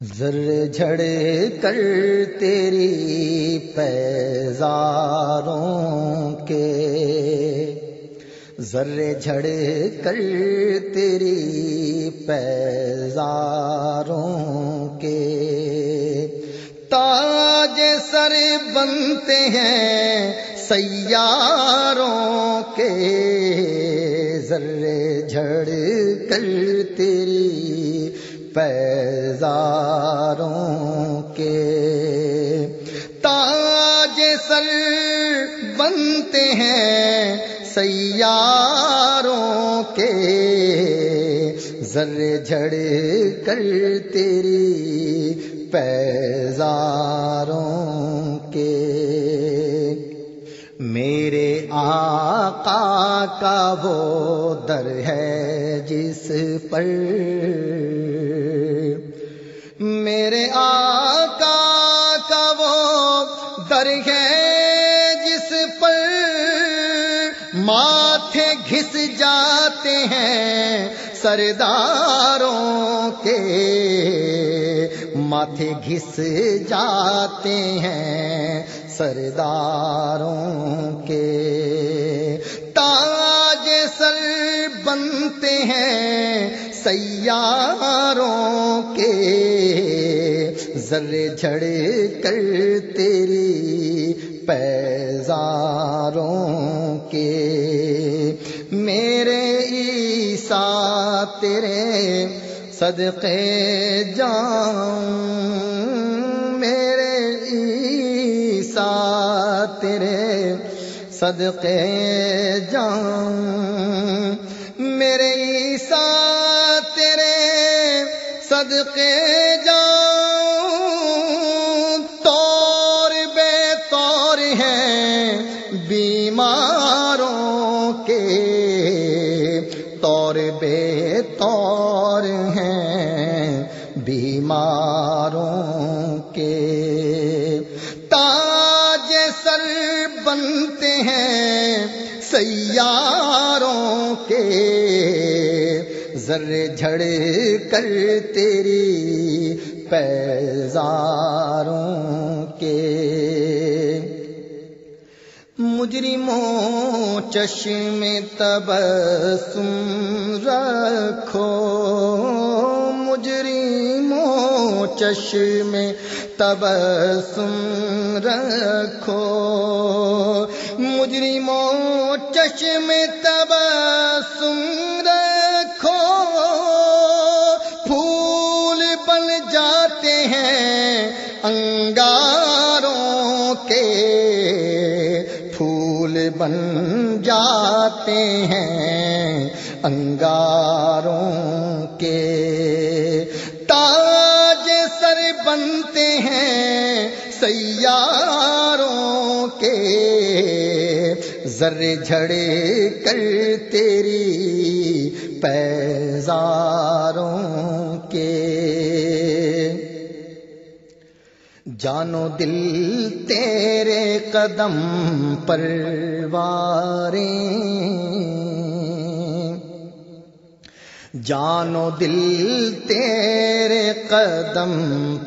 ذرے جھڑ کر تیری پیزاروں کے، ذرے جھڑ کر تیری پیزاروں کے تاج سر بنتے ہیں سیاروں کے، ذرے جھڑ کر تیری پیزاروں کے تاج سر بنتے ہیں سیاروں کے، ذرے جھڑ کر تیری پیزاروں کے۔ میرے آقا کا وہ در ہے جس پر، میرے آقا کا وہ در ہے جس پر ماتھے گھس جاتے ہیں سرداروں کے، ماتھے گھس جاتے ہیں سرداروں کے، تاج سر بنتے ہیں سیاروں کے، ذرے جھڑ کر تیری پیزاروں کے۔ میرے عیسیٰ تیرے صدقے جاؤں، میرے عیسیٰ تیرے صدقے جاؤں، میرے عیسیٰ تیرے صدقے جاؤں، طور بے طور ہیں بیماروں کے، طور بے طور ہیں بیماروں کے، تاج سر بنتے ہیں سیاروں کے، ذرے جھڑ کر تیری پیزاروں کے۔ مجرموں چشم تبسم رکھو، مجرموں چشم تبسم رکھو، مجرموں چشم تبسم رکھو، پھول بن جاتے ہیں انگاروں کے، پھول بن جاتے ہیں انگاروں کے، تاج سر بنتے ہیں سیاروں کے، ذرے جھڑ کر تیری پیزاروں کے۔ جانو دل تیرے قدم پرواریں، جانو دل تیرے قدم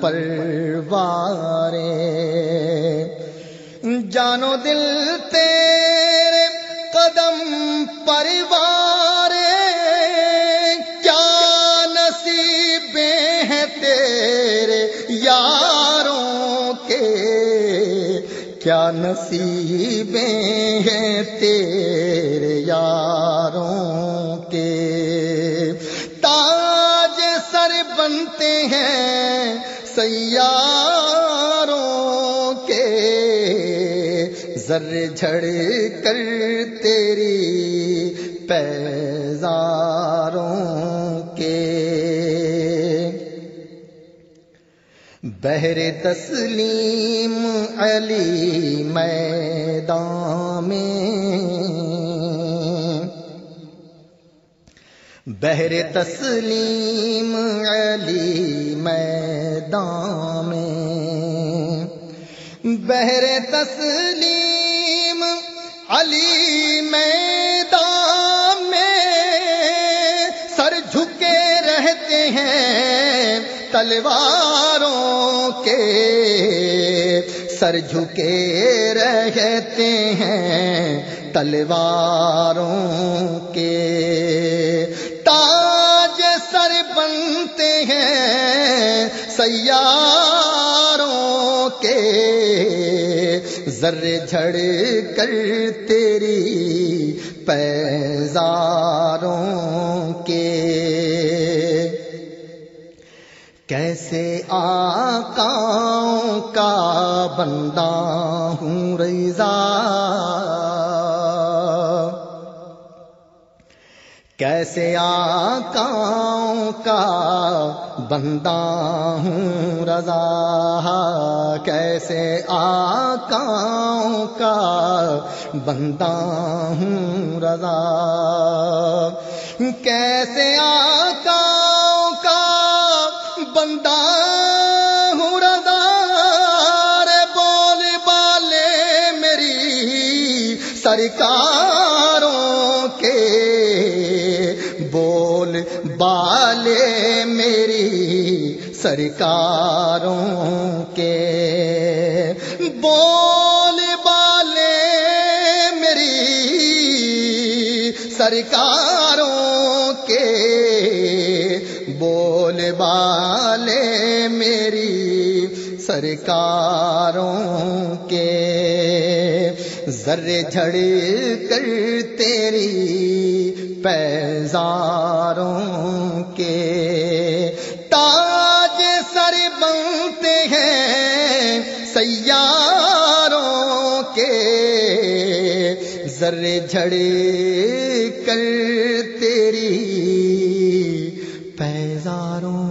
پرواریں، جانو دل تیرے قدم پرواریں، کیا نصیبیں ہیں تیرے یاروں کے، کیا نصیبیں ہیں تیرے یاروں کے، تاج سر بنتے ہیں سیاروں کے، ذرے جھڑ کر تیری پیزاروں کے۔ بہر تسلیم علی میدان میں، بہر تسلیم علی میدان میں، بہر تسلیم علی میدان میں، سر جھکے رہتے ہیں تلواروں کے، سر جھکے رہتے ہیں تلواروں کے، تاج سر بنتے ہیں سیاروں کے، ذرے جھڑ کر تیری پیزاروں کے، کیسے آقاؤں کا بندہ ہوں رضا، کیسے آقاؤں کا بندہ ہوں رضا، کیسے آقاؤں کا بندہ ہوں رضا، کیسے آقاؤں کا بندہ ہوں رضا، رے بول بالے میری سرکاروں کے، بول بالے میری سرکاروں کے، بول بالے میری سرکاروں کے، بول بالے میری سرکاروں کے، ذرے جھڑ کر تیری پیزاروں کے، تاج سر بنتے ہیں سیاروں کے، ذرے جھڑ کر تیری پیزاروں